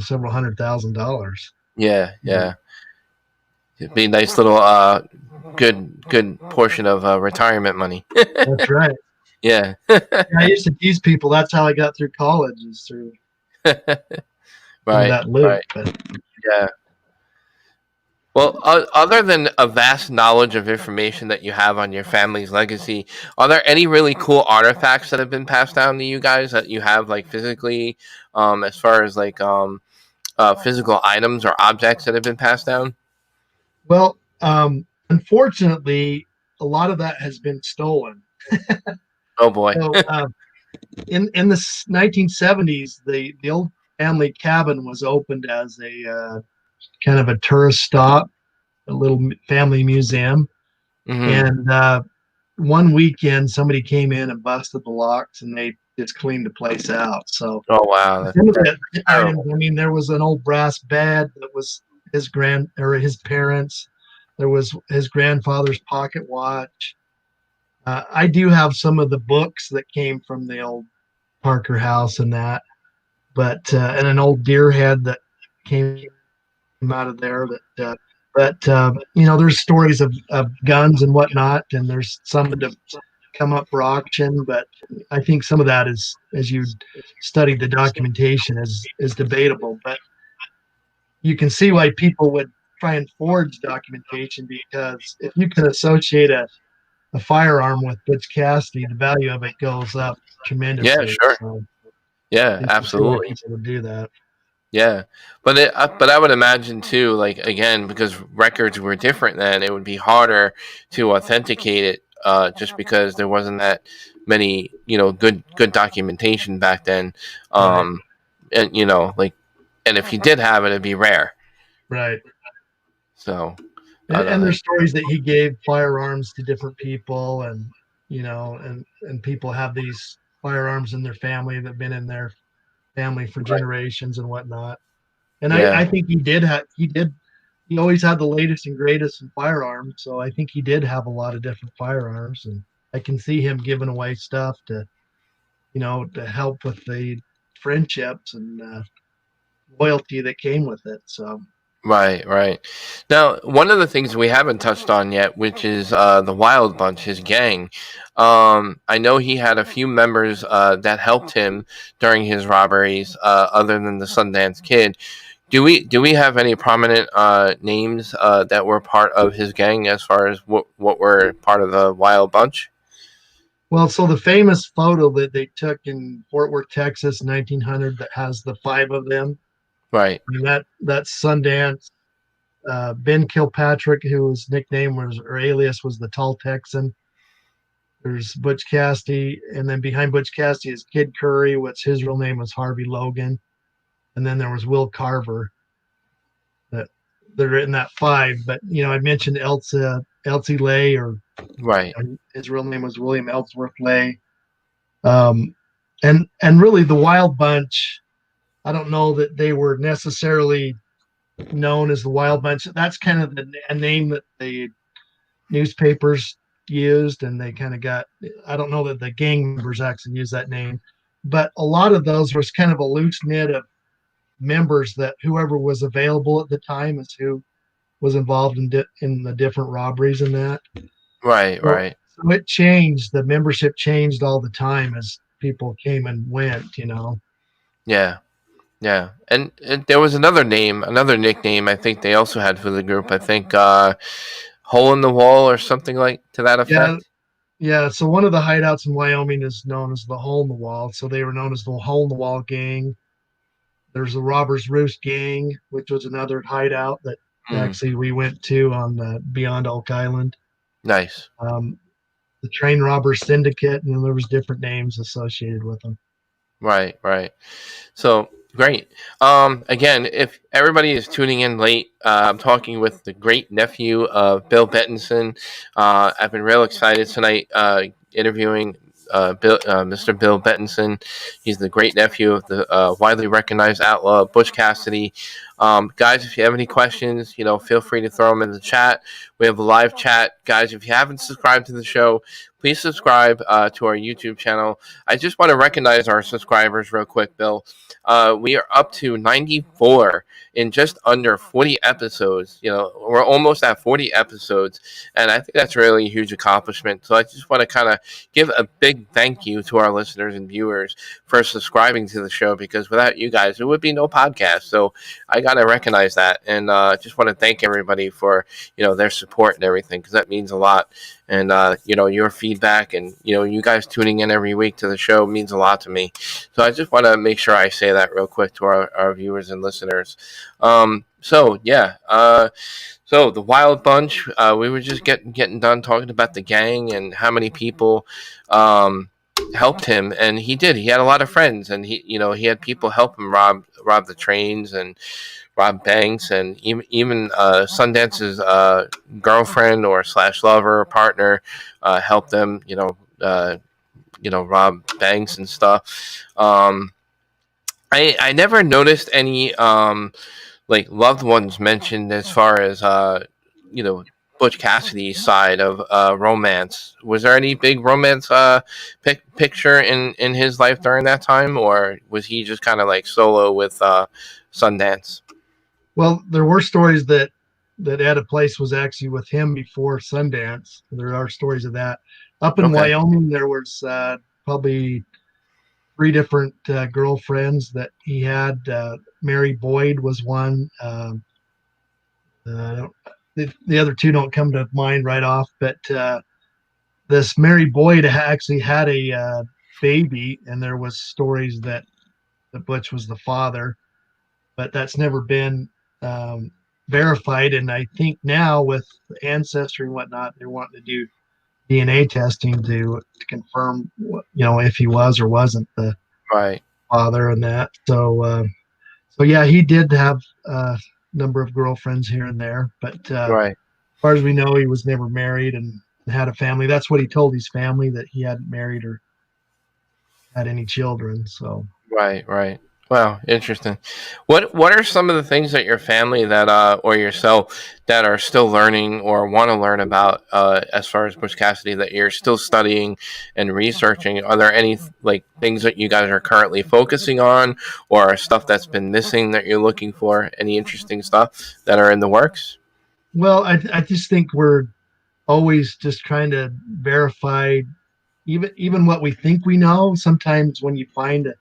several $100,000. Yeah, yeah. It'd be a nice little good portion of retirement money. That's right. Yeah. Yeah, I used to tease people. That's how I got through college, is through some of Right, that loot. right. But Yeah. Well, other than a vast knowledge of information that you have on your family's legacy, are there any really cool artifacts that have been passed down to you guys that you have like physically, as far as like physical items or objects that have been passed down? well, unfortunately, a lot of that has been stolen. Oh boy. So in the 1970s, the old family cabin was opened as a kind of a tourist stop, a little family museum, Hmm. and one weekend somebody came in and busted the locks and they just cleaned the place out. So Oh wow, some of that's the items, terrible. I mean, there was an old brass bed that was his parents. There was his grandfather's pocket watch. I do have some of the books that came from the old Parker house and that, but and an old deer head that came out of there. But there's stories of guns and whatnot, and there's some that have come up for auction. But I think some of that is, as you study the documentation, is debatable. But you can see why people would try and forge documentation, because if you can associate a firearm with Butch Cassidy, the value of it goes up Yeah, tremendously. sure. So Yeah, you can see why absolutely. people would do that. Yeah, but I would imagine too, like again, because records were different then, it would be harder to authenticate it, just because there wasn't that many, good documentation back then. Right, Um, and like, and if you did have it, it'd be rare. right. So I And, don't and know. there's stories that he gave firearms to different people, and and people have these firearms in their family that have been in their family for Right. generations and whatnot. And I Yeah. think he always had the latest and greatest in firearms. So I think he did have a lot of different firearms, and I can see him giving away stuff to help with the friendships and loyalty that came with it. So Right, right. Now, one of the things we haven't touched on yet, which is the Wild Bunch, his gang. I know he had a few members that helped him during his robberies, other than the Sundance Kid. Do we have any prominent names that were part of his gang as far as what were part of the Wild Bunch? well, so the famous photo that they took in Fort Worth, Texas, 1900, that has the five of them. Right. I mean, that's Sundance. Ben Kilpatrick, whose nickname was, or alias was, the Tall Texan. There's Butch Cassidy, and then behind Butch Cassidy is Kid Curry, what's his real name was Harvey Logan, and then there was Will Carver. That they're in that five. But I mentioned Elsie Lay, or Right. his real name was William Ellsworth Lay. Um, and really the Wild Bunch. I don't know that they were necessarily known as the Wild Bunch. That's kind of a name that the newspapers used, and they kind of got. I don't know that the gang members actually used that name, but a lot of those was kind of a loose knit of members that whoever was available at the time is who was involved in the different robberies and that. Right. So, Right. so it changed. The membership changed all the time as people came and went. Yeah. Yeah. And there was another name, another nickname. I think they also had for the group. I think hole in the wall or something like to that Yeah, effect. yeah. So one of the hideouts in Wyoming is known as the Hole in the Wall. So they were known as the Hole in the Wall Gang. There's the Robbers Roost Gang, which was another hideout that Mm, actually we went to on beyond Oak Island. nice. Um, the Train Robbers Syndicate, and there was different names associated with them. Right. Right. So great. Again, if everybody is tuning in late, I'm talking with the great nephew of Bill Betenson. I've been real excited tonight interviewing Mr. Bill Betenson. He's the great nephew of the widely recognized outlaw Butch Cassidy. Guys, if you have any questions, feel free to throw them in the chat. We have a live chat, guys. If you haven't subscribed to the show, please subscribe to our YouTube channel. I just want to recognize our subscribers real quick, Bill. We are up to 94 in just under 40 episodes. We're almost at 40 episodes, and I think that's really a huge accomplishment. So I just want to kind of give a big thank you to our listeners and viewers for subscribing to the show, because without you guys, there would be no podcast. So I got to recognize that, and just want to thank everybody for their support and everything, because that means a lot. And your feedback and you guys tuning in every week to the show means a lot to me. So I just want to make sure I say that real quick to our viewers and listeners. So yeah, so the Wild Bunch, we were just getting done talking about the gang and how many people helped him, and he had a lot of friends, and he had people help him rob the trains and rob banks, and even Sundance's girlfriend or slash lover or partner helped them rob banks and stuff. I never noticed any like loved ones mentioned as far as you know Butch Cassidy's side of romance. Was there any big romance picture in his life during that time, or was he just kind of like solo with Sundance? Well, there were stories that Etta Place was actually with him before Sundance. There are stories of that. Up in Okay. Wyoming, there was probably three different girlfriends that he had. Mary Boyd was one. Uh, the other two don't come to mind right off, but this Mary Boyd actually had a baby, and there was stories that Butch was the father, but that's never been verified. And I think now with ancestry and whatnot, they're wanting to do DNA testing to confirm, if he was or wasn't the Right. father and that. So yeah, he did have a number of girlfriends here and there, but as Right. far as we know, he was never married and had a family. That's what he told his family, that he hadn't married or had any children. So Right. Right. Wow, interesting. What are some of the things that your family that or yourself that are still learning or want to learn about as far as Bush Cassidy that you're still studying and researching? Are there any like things that you guys are currently focusing on, or stuff that's been missing that you're looking for? Any interesting stuff that are in the works? well, I just think we're always just trying to verify even what we think we know. Sometimes when you find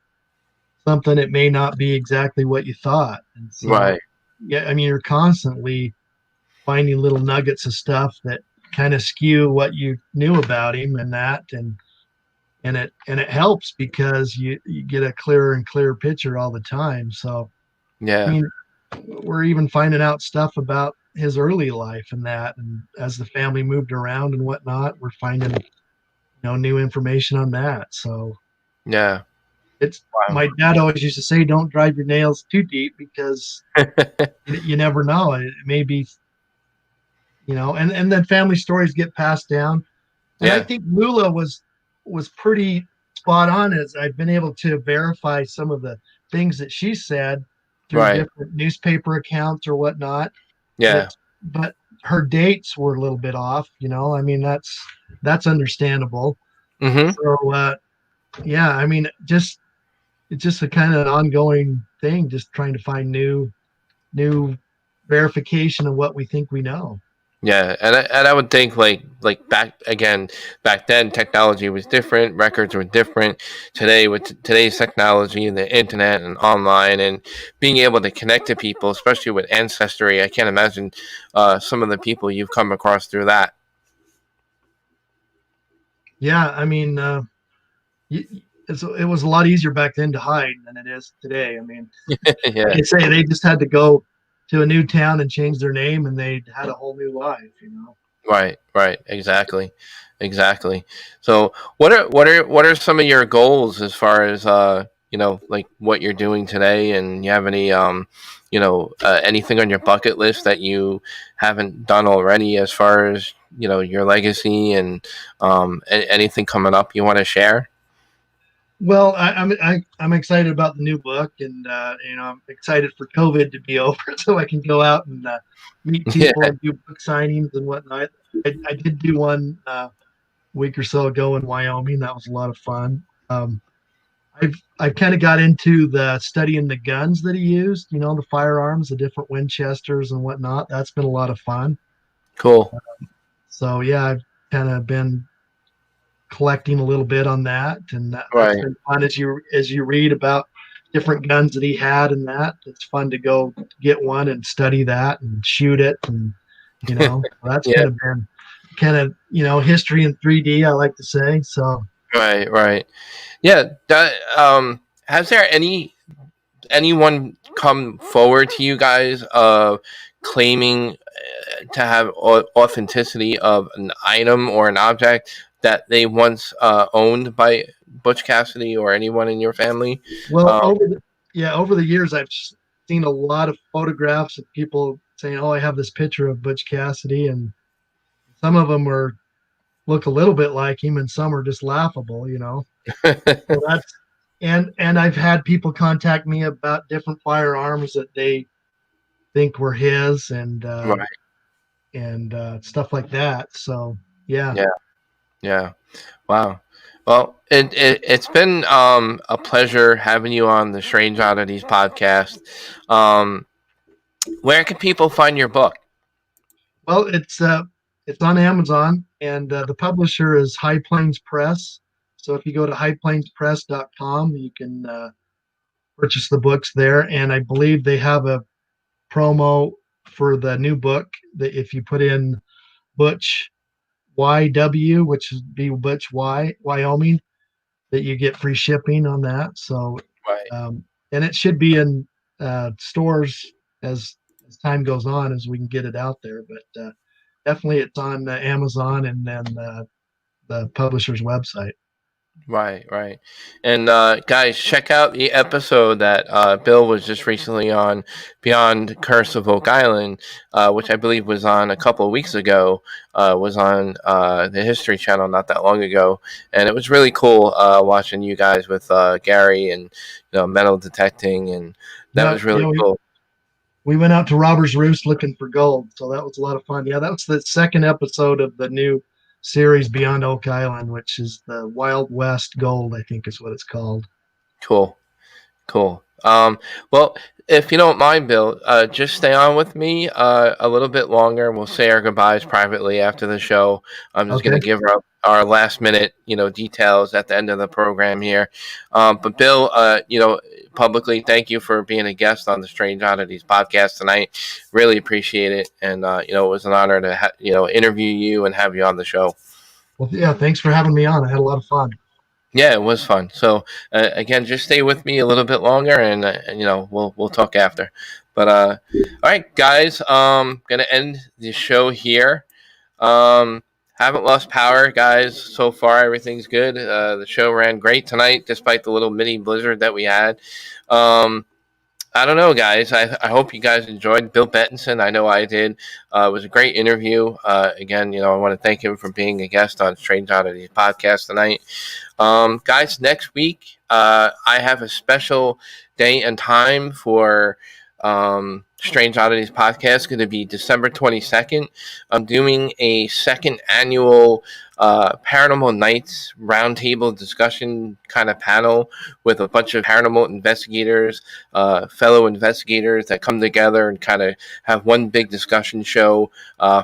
something, it may not be exactly what you thought, and so Right. yeah, I mean, you're constantly finding little nuggets of stuff that kind of skew what you knew about him and that, and it helps because you get a clearer and clearer picture all the time. So I Yeah. mean, we're even finding out stuff about his early life and that, and as the family moved around and whatnot, we're finding new information on that. So Yeah. it's Wow. my dad always used to say, "Don't drive your nails too deep because you never know. It may be, and then family stories get passed down. And I Yeah. think Lula was pretty spot on as I've been able to verify some of the things that she said through Right. different newspaper accounts or whatnot. Yeah. But her dates were a little bit off. I mean that's understandable. Mm-hmm. So yeah, I mean it's just a kind of ongoing thing, just trying to find new verification of what we think we know. Yeah, and I would think like back then technology was different, records were different. Today with today's technology and the internet and online and being able to connect to people, especially with ancestry, I can't imagine some of the people you've come across through that. Yeah, I mean, it was a lot easier back then to hide than it is today. I mean, like Yeah. I say, they just had to go to a new town and change their name, and they had a whole new life. Right, right, exactly, exactly. So, what are some of your goals as far as like what you're doing today, and you have any anything on your bucket list that you haven't done already, as far as your legacy and anything coming up you want to share? Well, I'm excited about the new book, and I'm excited for COVID to be over so I can go out and meet people Yeah, and do book signings and whatnot. I did do one week or so ago in Wyoming. That was a lot of fun. I've kind of got into the studying the guns that he used, the firearms, the different Winchesters and whatnot. That's been a lot of fun. cool. So yeah, I've kind of been collecting a little bit on that, and that's Right. been fun as you read about different guns that he had and that. It's fun to go get one and study that and shoot it, and that's Yeah. kind of been history in 3D. I like to say so. Right. Right. Yeah. Has there anyone come forward to you guys claiming to have authenticity of an item or an object that they once owned by Butch Cassidy or anyone in your family? Well, Um, over the years, I've seen a lot of photographs of people saying, "Oh, I have this picture of Butch Cassidy," and some of them are look a little bit like him, and some are just laughable. So that's and I've had people contact me about different firearms that they think were his, right. and stuff like that. So yeah, Yeah. Yeah. Wow. Well, it's been a pleasure having you on the Strange Oddities podcast. Um, where can people find your book? well, it's on Amazon, and the publisher is High Plains Press. So if you go to highplainspress.com, you can purchase the books there, and I believe they have a promo for the new book that if you put in Butch YW, which is be Butch Wyoming, that you get free shipping on that. So, Right. and it should be in stores as time goes on as we can get it out there. But definitely, it's on Amazon and then the publisher's website. Right, right. And guys, check out the episode that Bill was just recently on, Beyond Curse of Oak Island, which I believe was on a couple of weeks ago. Was on the History Channel not that long ago, and it was really cool watching you guys with Gary and metal detecting, and that Yeah, was really we, cool. we went out to Robber's Roost looking for gold, so that was a lot of fun. Yeah, that was the second episode of the new series Beyond Oak Island, which is the Wild West Gold, I think is what it's called. Cool. Cool. Well, if you don't mind, Bill, just stay on with me a little bit longer. We'll say our goodbyes privately after the show. I'm just going Okay. to give our last minute, details at the end of the program here. But Bill, publicly, thank you for being a guest on the Strange Oddities podcast tonight. Really appreciate it, and it was an honor to interview you and have you on the show. Well, yeah, thanks for having me on. I had a lot of fun. Yeah, it was fun. So again, just stay with me a little bit longer, and we'll talk after. But all right, guys, gonna end the show here. Um, Haven't lost power, guys. So far, everything's good. The show ran great tonight, despite the little mini blizzard that we had. Um, I don't know, guys. I hope you guys enjoyed Bill Betenson. I know I did. It was a great interview. Again, I want to thank him for being a guest on Strange Oddities podcast tonight. Guys, next week, I have a special day and time for Strange Oddities podcast. Going to be December 22nd. I'm doing a second annual Paranormal Nights roundtable discussion kind of panel with a bunch of paranormal investigators, fellow investigators that come together and kind of have one big discussion show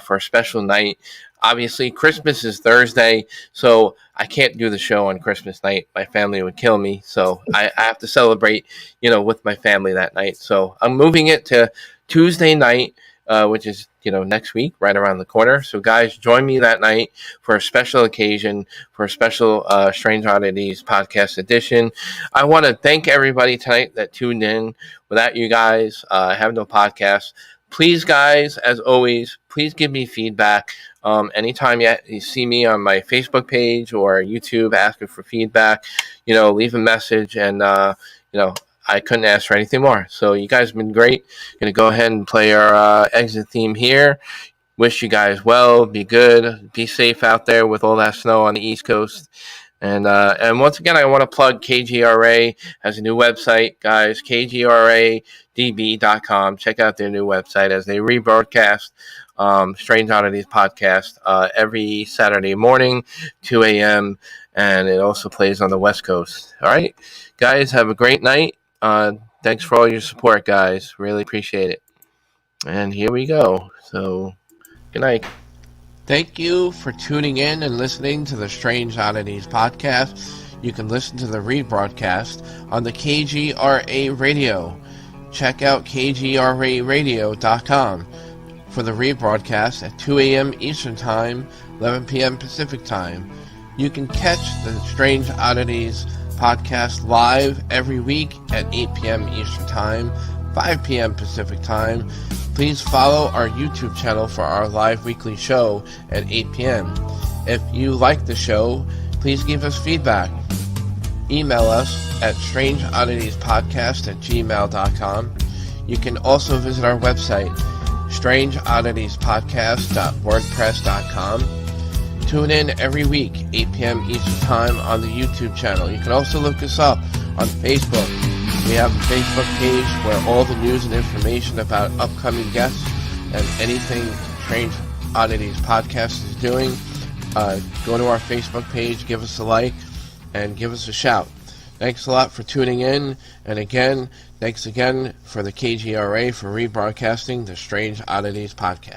for a special night. Obviously, Christmas is Thursday, so I can't do the show on Christmas night. My family would kill me, so I have to celebrate, with my family that night. So I'm moving it to Tuesday night, which is, next week, right around the corner. So, guys, join me that night for a special occasion, for a special Strange Oddities podcast edition. I want to thank everybody tonight that tuned in. Without you guys, I have no podcast. Please, guys, as always, please give me feedback. Anytime you see me on my Facebook page or YouTube asking for feedback, leave a message, and, I couldn't ask for anything more. So you guys have been great. Going to go ahead and play our exit theme here. Wish you guys well. Be good. Be safe out there with all that snow on the East Coast. And once again, I want to plug KGRA has a new website, guys, kgradb.com. Check out their new website as they rebroadcast Strange Oddities podcast every Saturday morning, 2 a.m., and it also plays on the West Coast. All right, guys, have a great night. Thanks for all your support, guys. Really appreciate it. And here we go. So, good night. Thank you for tuning in and listening to the Strange Oddities podcast. You can listen to the rebroadcast on the KGRA radio. Check out kgraradio.com for the rebroadcast at 2 a.m. Eastern Time, 11 p.m. Pacific Time. You can catch the Strange Oddities podcast live every week at 8 p.m. Eastern Time, 5 p.m. Pacific Time. Please follow our YouTube channel for our live weekly show at 8 p.m. If you like the show, please give us feedback. Email us at strangeodditiespodcast@gmail.com. You can also visit our website, strangeodditiespodcast.wordpress.com. Tune in every week, 8 p.m. Eastern Time on the YouTube channel. You can also look us up on Facebook. We have a Facebook page where all the news and information about upcoming guests and anything Strange Oddities podcast is doing. Go to our Facebook page, give us a like, and give us a shout. Thanks a lot for tuning in. And again, thanks again for the KGRA for rebroadcasting the Strange Oddities podcast.